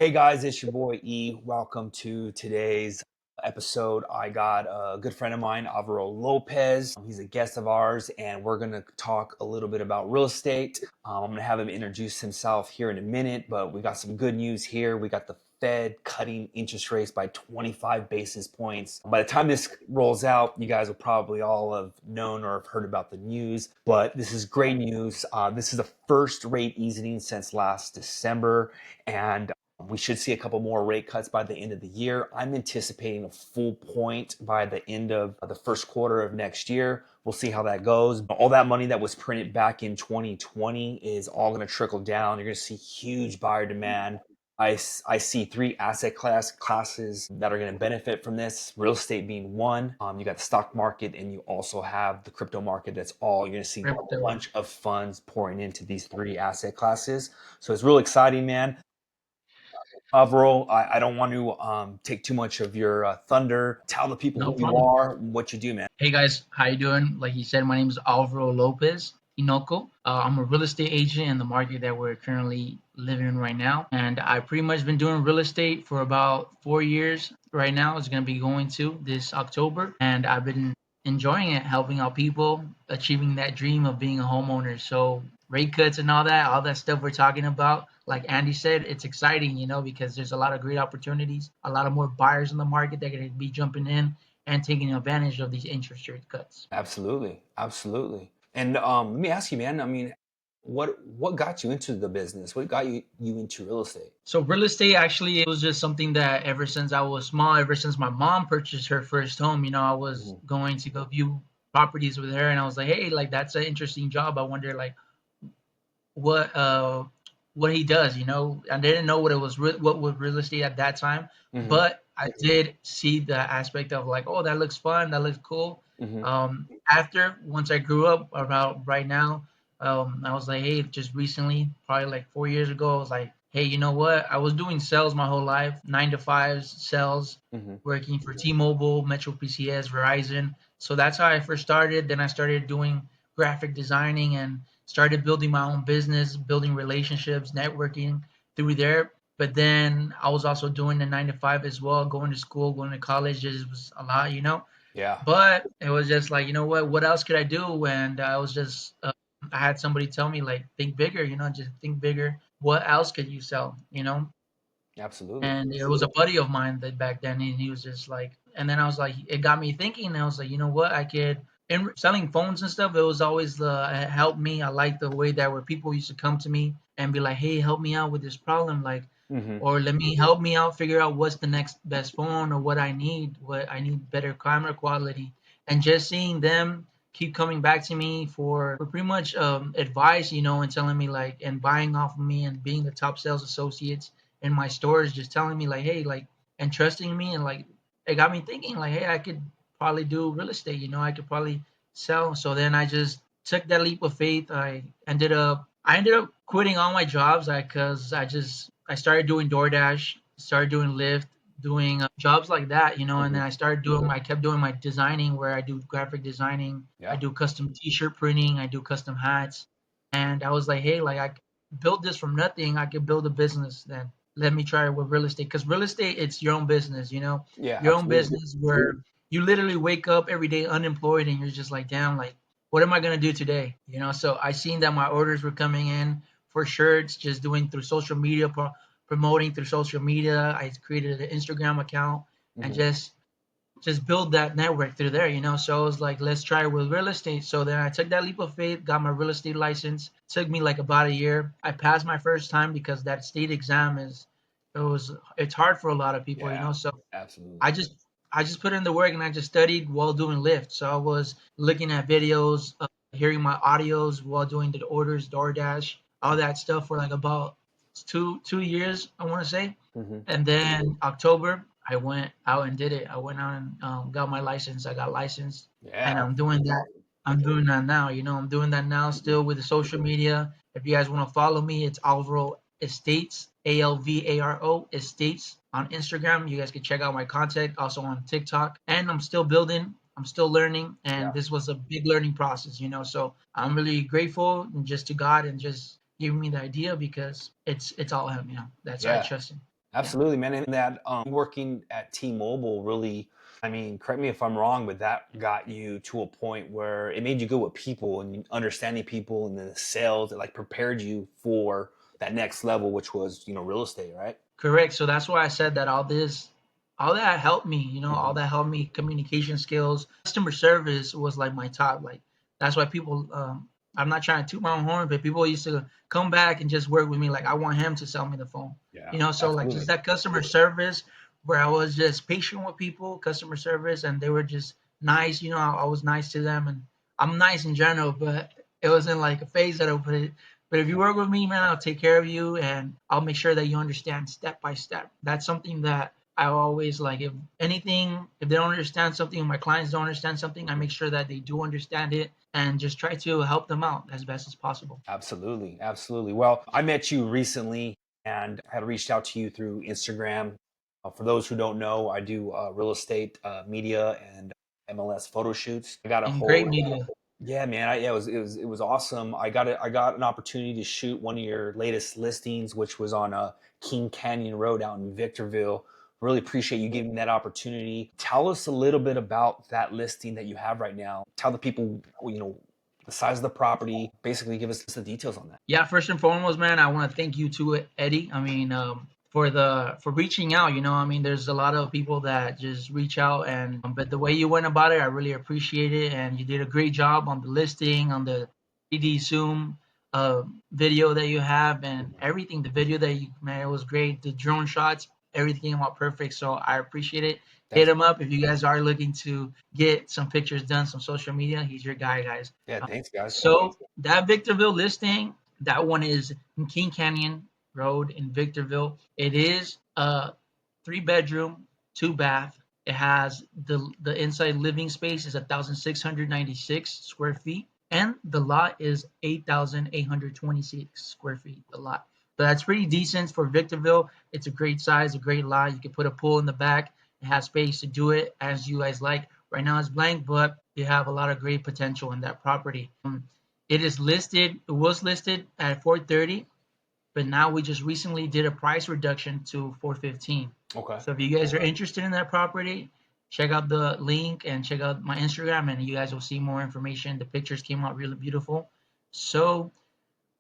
Hey guys, it's your boy E. Welcome to today's episode. I got a good friend of mine, Alvaro Lopez. He's a guest of ours, and we're going to talk a little bit about real estate. I'm going to have him introduce himself here in a minute, but we got some good news here. We got the Fed cutting interest rates by 25 basis points. By the time this rolls out, you guys will probably all have known or have heard about the news, but this is great news. This is the first rate easing since last December, and we should see a couple more rate cuts by the end of the year. I'm anticipating a full point by the end of the first quarter of next year. We'll see how that goes. All that money that was printed back in 2020 is all going to trickle down. You're going to see huge buyer demand. I see three asset classes that are going to benefit from this. Real estate being one. You got the stock market, and you also have the crypto market. That's all. You're going to see a Crypto. bunch of funds pouring into these three asset classes. So it's real exciting, man. Alvaro, I don't want to take too much of your thunder. Tell the people No who you problem. are, what you do, man. Hey guys, how you doing? Like you said, my name is Alvaro Lopez Inoco. I'm a real estate agent in the market that we're currently living in right now, and I've pretty much been doing real estate for about 4 years. Right now, it's gonna be going to this October, and I've been enjoying it, helping out people, achieving that dream of being a homeowner. So rate cuts and all that stuff we're talking about, like Andy said, it's exciting, because there's a lot of great opportunities, a lot of more buyers in the market that are gonna be jumping in and taking advantage of these interest rate cuts. Absolutely, absolutely. And let me ask you, man. I mean, what got you into the business? What got you into real estate? So real estate actually it was just something that ever since I was small, ever since my mom purchased her first home, I was Mhm. going to go view properties with her and I was like, hey, like that's an interesting job. I wonder like what uh what he does, I didn't know what it was what was real estate at that time, Mhm. but I did see the aspect of like, oh, that looks fun, that looks cool. Mhm. After once I grew up about right now, I was like, hey, just recently, probably like 4 years ago, I was like, hey, you know what? I was doing sales my whole life, 9 to 5 sales, Mhm. working for T-Mobile, Metro PCS, Verizon. So that's how I first started. Then I started doing graphic designing and started building my own business, building relationships, networking through there. But then I was also doing the 9 to 5 as well, going to school, going to college. It was a lot. Yeah. But it was just like, what else could I do? And I was just, I had somebody tell me, like, think bigger, just think bigger. What else could you sell? Absolutely. And it was a buddy of mine that back then, and he was just like, and then I was like, it got me thinking. And I was like, you know what, I could. In selling phones and stuff, it was always it helped me. I liked the way that where people used to come to me and be like, hey, help me out with this problem, like, Mhm. or let me help me out figure out what's the next best phone or what I need better camera quality, and just seeing them keep coming back to me for pretty much advice, and telling me like and buying off of me and being the top sales associates in my stores, just telling me like, hey, like, and trusting me, and like it got me thinking like, hey, I could probably do real estate. I could probably sell. So then I just took that leap of faith. I ended up quitting all my jobs because I started doing DoorDash, started doing Lyft, doing jobs like that, and then Mhm. I kept doing my designing where I do graphic designing, I Yeah. do custom T-shirt printing, I do custom hats, and I was like, hey, like I built this from nothing, I could build a business. Then let me try it with real estate, because real estate it's your own business, Yeah. your own Absolutely. business where you literally wake up every day unemployed and you're just like, damn, like what am I gonna do today? So I seen that my orders were coming in for shirts, just doing through social media, promoting through social media. I created an Instagram account and Mhm. just build that network through there. So I was like, let's try it with real estate. So then I took that leap of faith, got my real estate license. Took me like about a year. I passed my first time because that state exam it's hard for a lot of people. Yeah. So Absolutely. I just I just put in the work and I just studied while doing Lyft. So I was looking at videos, hearing my audios while doing the orders, DoorDash, all that stuff for like about two years, I want to say. Mhm. And then October, I went out and did it. I went out and got my license. I got licensed, Yeah. and I'm doing that. I'm doing that now. I'm doing that now still with the social media. If you guys want to follow me, it's Alvaro Estates, Alvaro Estates on Instagram. You guys can check out my content also on TikTok. And I'm still building. I'm still learning, and Yeah. this was a big learning process. So I'm really grateful and just to God and just giving me the idea because it's all him. That's I Yeah. trust him. Yeah. Absolutely, man. And that working at T-Mobile really, I mean, correct me if I'm wrong, but that got you to a point where it made you good with people and understanding people and the sales. It like prepared you for that next level, which was, real estate, right? Correct. So that's why I said that all that helped me, all Hmm. that helped me, communication skills, customer service was like my top. Like that's why people, I'm not trying to toot my own horn, but people used to come back and just work with me. Like I want him to sell me the phone, Yeah, so like just absolutely. that customer service where I was just patient with people, customer service, and they were just nice. I was nice to them, and I'm nice in general, but it wasn't like a phase that I would put it. But if you work with me, man, I'll take care of you and I'll make sure that you understand step by step. That's something that I always like. If they don't understand something, or my clients don't understand something, I Mhm. make sure that they do understand it and just try to help them out as best as possible. Absolutely, absolutely. Well, I met you recently and had reached out to you through Instagram. For those who don't know, I do real estate media and MLS photo shoots. I got a And great hold. media. Yeah, man. Yeah, it was awesome. I got an opportunity to shoot one of your latest listings, which was on King Canyon Road out in Victorville. Really appreciate you giving me that opportunity. Tell us a little bit about that listing that you have right now. Tell the people, the size of the property. Basically, give us the details on that. Yeah, first and foremost, man, I want to thank you too, Eddie. I mean, for reaching out. I mean, there's a lot of people that just reach out, and but the way you went about it, I really appreciate it, and you did a great job on the listing, on the 3D Zoom video that you have, and everything. The video that you man, it was great. The drone shots, everything came out perfect. So I appreciate it. Hit Thanks. him up if you guys are looking to get some pictures done, some social media. He's your guy, guys. Yeah, Um, thanks, guys. so that Victorville listing, that one is in King Canyon Road in Victorville. It is a 3 bedroom, 2 bath. It has the inside living space is 1,696 square feet, and the lot is 8,826 square feet. The lot, so that's pretty decent for Victorville. It's a great size, a great lot. You can put a pool in the back. It has space to do it as you guys like. Right now it's blank, but you have a lot of great potential in that property. It was listed at 430, but now we just recently did a price reduction to 415. Okay. So if you guys are interested in that property, check out the link and check out my Instagram, and you guys will see more information. The pictures came out really beautiful. So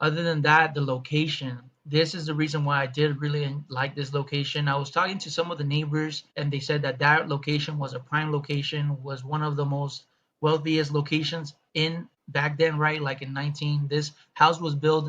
other than that, the location. This is the reason why I did really like this location. I was talking to some of the neighbors, and they said that that location was a prime location, was one of the most wealthiest locations in back then, right? Like in 19, this house was built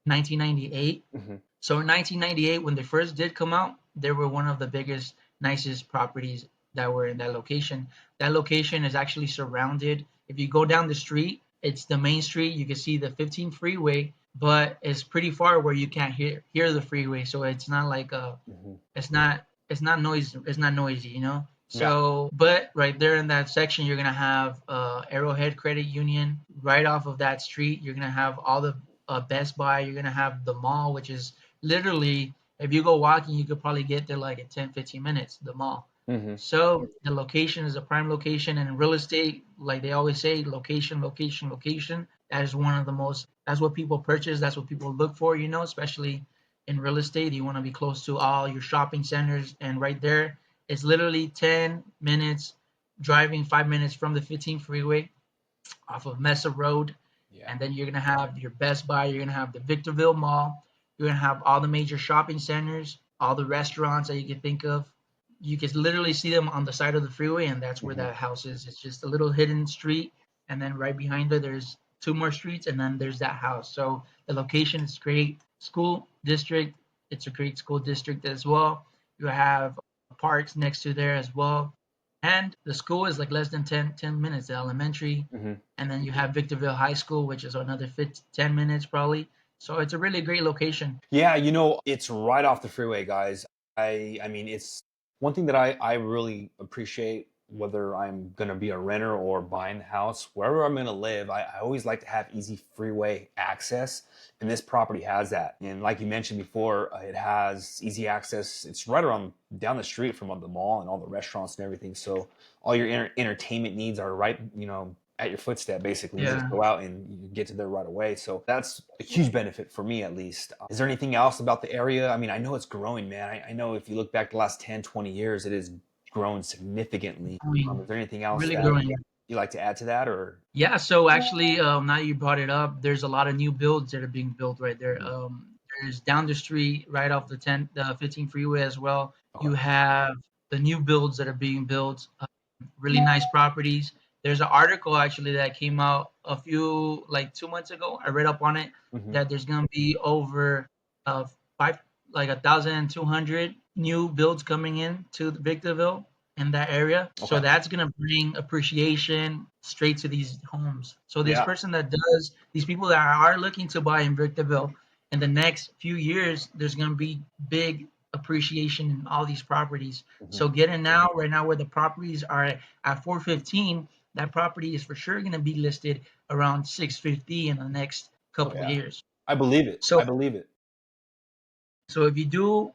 1998. Hmm. So in 1998, when they first did come out, they were one of the biggest, nicest properties that were in that location. That location is actually surrounded. If you go down the street, it's the main street. You can see the 15 freeway, but it's pretty far where you can't hear the freeway. So it's not like Hmm. it's not noisy. Yeah. So but right there in that section you're gonna have Arrowhead Credit Union. Right off of that street you're gonna have all the Best Buy. You're gonna have the mall, which is literally, if you go walking, you could probably get there like in 10-15 minutes, the mall. Hmm. So the location is a prime location, and in real estate, like they always say, location, location, location. That is one of the most. That's what people purchase. That's what people look for. Especially in real estate, you want to be close to all your shopping centers, and right there, it's literally 10 minutes driving, 5 minutes from the 15 freeway off of Mesa Road, Yeah. and then you're gonna have your Best Buy. You're gonna have the Victorville Mall. You're gonna have all the major shopping centers, all the restaurants that you can think of. You can literally see them on the side of the freeway, and that's where Hmm. that house is. It's just a little hidden street, and then right behind it, there's two more streets, and then there's that house. So the location is great. School district, it's a great school district as well. You have parks next to there as well. And the school is like less than 10 minutes, the elementary. Hmm. And then you have Victorville High School, which is another 10 minutes probably. So it's a really great location. Yeah, it's right off the freeway, guys. I mean, it's one thing that I really appreciate, whether I'm gonna be a renter or buying the house, wherever I'm gonna live, I always like to have easy freeway access, and this property has that. And like you mentioned before, it has easy access. It's right around down the street from the mall and all the restaurants and everything. So all your entertainment needs are right, at your footstep, basically. You just Yeah. go out and you get to there right away. So that's a huge benefit for me, at least. Is there anything else about the area? I mean, I know it's growing, man. I know if you look back the last 10, 20 years, it has grown significantly. Is Growing, there anything else really that growing. you like to add to that, or? Yeah, so actually, now you brought it up, there's a lot of new builds that are being built right there. Mhm. There's down the street, right off the 15 freeway as well. Okay. You have the new builds that are being built, really nice properties. There's an article actually that came out a few, like 2 months ago. I read up on it Hmm. that there's gonna be over uh five, like 1,200 new builds coming in to Victorville in that area. So Okay. that's gonna bring appreciation straight to these homes. So this Yeah. person that does these people that are looking to buy in Victorville in the next few years, there's gonna be big appreciation in all these properties. Hmm. So getting now, right now, where the properties are at 415, that property is for sure going to be listed around 650 in the next Oh couple yeah. years. I believe it. So I believe it. so if you do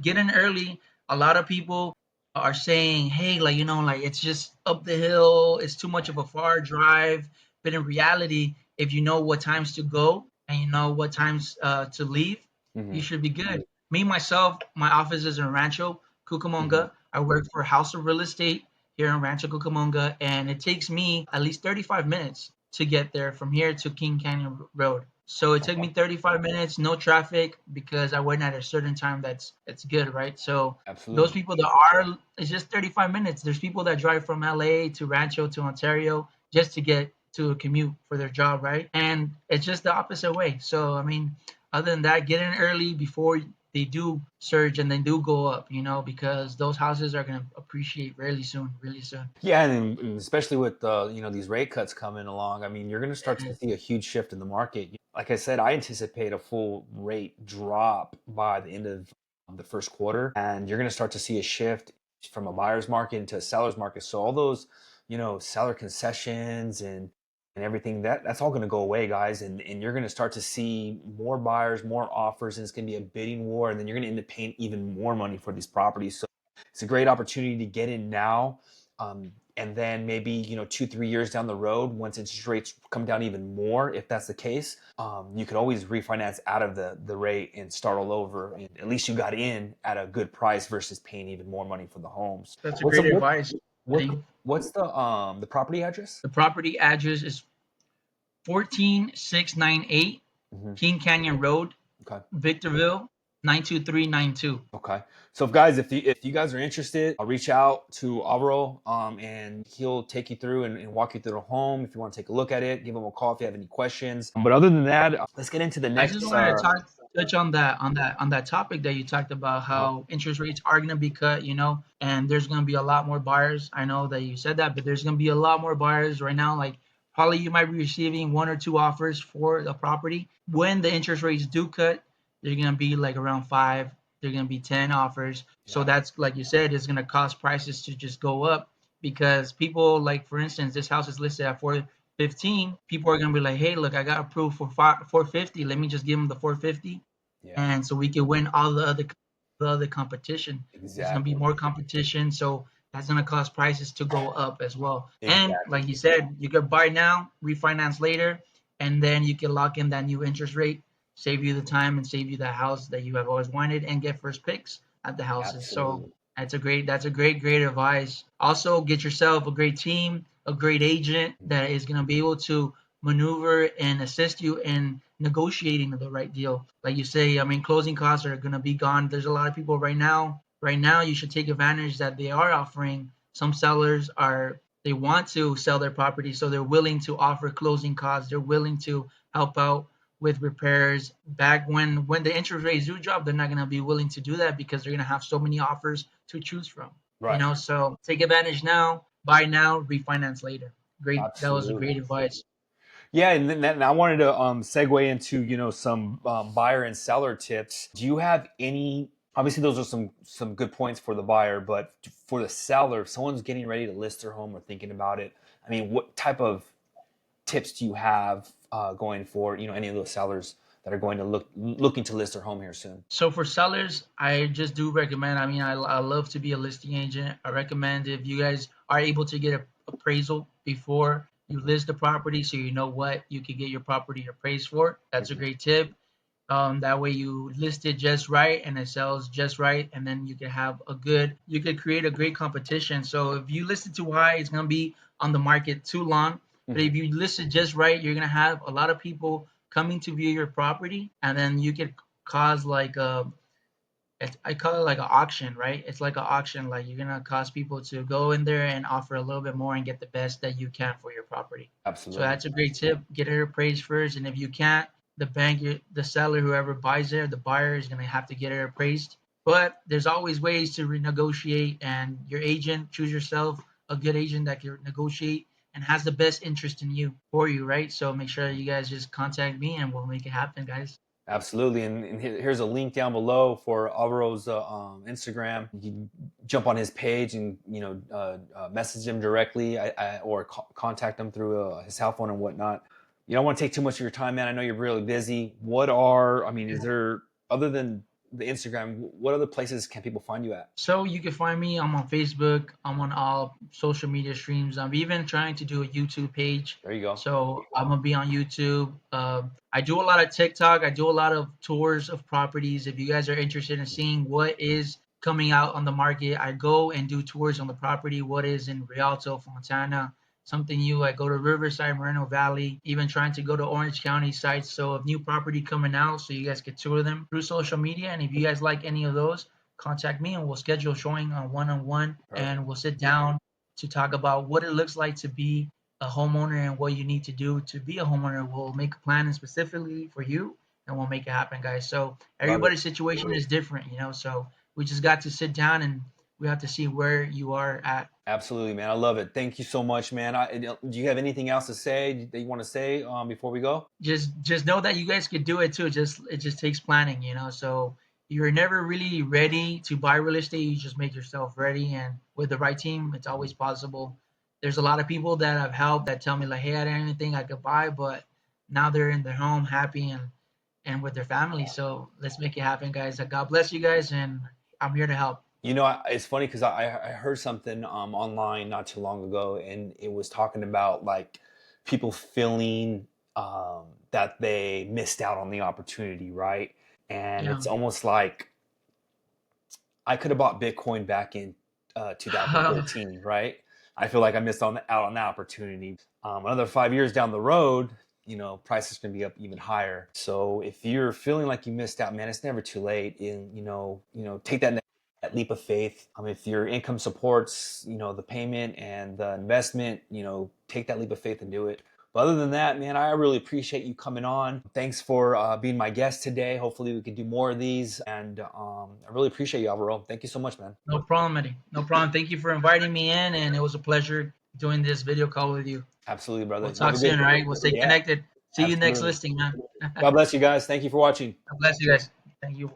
get in early, a lot of people are saying, "Hey, like like it's just up the hill. It's too much of a far drive." But in reality, if you know what times to go and you know what times to leave, you Hmm. should be good. Me myself, my office is in Rancho Hmm. Cucamonga. I work for House of Real Estate here in Rancho Cucamonga, and it takes me at least 35 minutes to get there from here to King Canyon Road. So it took Okay. me 35 minutes, no traffic, because I went at a certain time that's good, right? So those Absolutely. people that are, it's just 35 minutes. There's people that drive from LA to Rancho to Ontario just to get to a commute for their job, right? And it's just the opposite way. So I mean, other than that, get in early before they do surge and they do go up, because those houses are gonna appreciate really soon, really soon. Yeah, and especially with these rate cuts coming along, I mean, you're going to start to Yeah, see a huge shift in the market. Like I said, I anticipate a full rate drop by the end of the first quarter, and you're going to start to see a shift from a buyer's market into a seller's market. So all those, seller concessions and everything that's all going to go away, guys, and you're going to start to see more buyers, more offers, and it's going to be a bidding war, and then you're going to end up paying even more money for these properties. So it's a great opportunity to get in now. And then maybe 2 3 years down the road, once interest rates come down even more, if that's the case, you could always refinance out of the rate and start all over, and at least you got in at a good price versus paying even more money for the homes. that's a what's the great what, advice, what Eddie. what's the property address? The property address is 14698 Hmm. King Canyon Road, Okay. Victorville, 92392. Okay. So, if guys, if you guys are interested, I'll reach out to Alvaro, and he'll take you through and walk you through the home. If you want to take a look at it, give him a call if you have any questions. But other than that, let's get into the I just next. wanted to touch on that topic that you talked about, how interest rates are going to be cut, and there's going to be a lot more buyers. I know that you said that, but there's going to be a lot more buyers right now. Like probably you might be receiving one or two offers for the property. When the interest rates do cut, they're going to be like around five. They're going to be 10 offers. So Yeah. that's like you said, it's going to cause prices to just go up because people, like for instance, this house is listed at 415. People are gonna be like, hey, look, I got approved for 450. Let me just give them the 450, Yeah. and so we can win all the other competition. There's gonna be Exactly. more competition, so that's gonna cause prices to go up as well. And Exactly. like you said, you could buy now, refinance later, and then you can lock in that new interest rate, save you the time and save you the house that you have always wanted, and get first picks at the houses. So Absolutely. that's a great advice. Also, get yourself a great team, a great agent that is going to be able to maneuver and assist you in negotiating the right deal. Like you say, I mean, closing costs are going to be gone. There's a lot of people right now. Right now, you should take advantage that they are offering. Some sellers are they want to sell their property, so they're willing to offer closing costs. They're willing to help out with repairs. Back when the interest rates do drop, they're not going to be willing to do that because they're going to have so many offers to choose from. Right. So take advantage now, buy now, refinance later. Great, that was a Absolutely. great advice. Yeah, and then and I wanted to segue into some buyer and seller tips. Do you have any? Obviously, those are some good points for the buyer, but for the seller, if someone's getting ready to list their home or thinking about it, I mean, what type of tips do you have going for any of those sellers that are going to looking to list their home here soon? So for sellers, I just do recommend. I mean, I love to be a listing agent. I recommend if you guys are able to get a appraisal before You list the property so you know what you could get your property appraised for. That's a Mhm. great tip. That way you list it just right and it sells just right, and then you could create a great competition. So if you list it too high, it's gonna be on the market too long. But Mhm. if you list it just right, you're gonna have a lot of people coming to view your property, and then you could cause like I call it like an auction, right? It's like an auction. Like you're gonna cause people to go in there and offer a little bit more and get the best that you can for your property. So Absolutely. that's a great tip. Get it appraised first, and if you can't, the bank, the seller, whoever buys there, the buyer is gonna have to get it appraised. But there's always ways to renegotiate, and your agent, choose yourself a good agent that can negotiate and has the best interest in you for you, right? So make sure you guys just contact me and we'll make it happen, guys. Absolutely. And here's a link down below for Alvaro's Instagram. You can jump on his page and message him directly, or contact him through his cell phone and whatnot. You don't want to take too much of your time, man. I know you're really busy. I mean, is there, other than the Instagram, what other places can people find you at? So you can find me. I'm on Facebook. I'm on all social media streams. I'm even trying to do a YouTube page. There you go. So I'm gonna be on YouTube. I do a lot of TikTok. I do a lot of tours of properties. If you guys are interested in seeing what is coming out on the market, I go and do tours on the property. What is in Rialto, Fontana, something new. I go to Riverside, Moreno Valley, even trying to go to Orange County sites. So of new property coming out, so you guys can tour them through social media. And if you guys like any of those, contact me and we'll schedule a showing on one-on-one, Perfect. and we'll sit down to talk about what it looks like to be a homeowner and what you need to do to be a homeowner. We'll make a plan specifically for you and we'll make it happen, guys. So Love it. everybody's situation is different, so we just got to sit down and we have to see where you are at. Absolutely, man. I love it. Thank you so much, man. Do you have anything else to say that you want to say before we go? Just know that you guys could do it too. Just it just takes planning. So you're never really ready to buy real estate. You just make yourself ready, and with the right team, it's always possible. There's a lot of people that I've helped that tell me like, "Hey, I didn't anything I could buy," but now they're in their home, happy and with their family. So let's make it happen, guys. God bless you guys, and I'm here to help. It's funny because I heard something online not too long ago, and it was talking about like people feeling that they missed out on the opportunity, right? And Yeah. it's almost like I could have bought Bitcoin back in 2013, right? I feel like I missed out on that opportunity. Another 5 years down the road, price is going to be up even higher. So if you're feeling like you missed out, man, it's never too late. And take that leap of faith. If your income supports, the payment and the investment, take that leap of faith and do it. But other than that, man, I really appreciate you coming on. Thanks for being my guest today. Hopefully, we can do more of these. And I really appreciate you, Alvaro. Thank you so much, man. No problem, Eddie. No problem. Thank you for inviting me in, and it was a pleasure doing this video call with you. Absolutely, brother. We'll You have talk a good soon, day. all right? We'll stay Yeah, connected. See you next absolutely. listing, man. God God bless you guys. Thank you for watching. bless you guys. Thank you.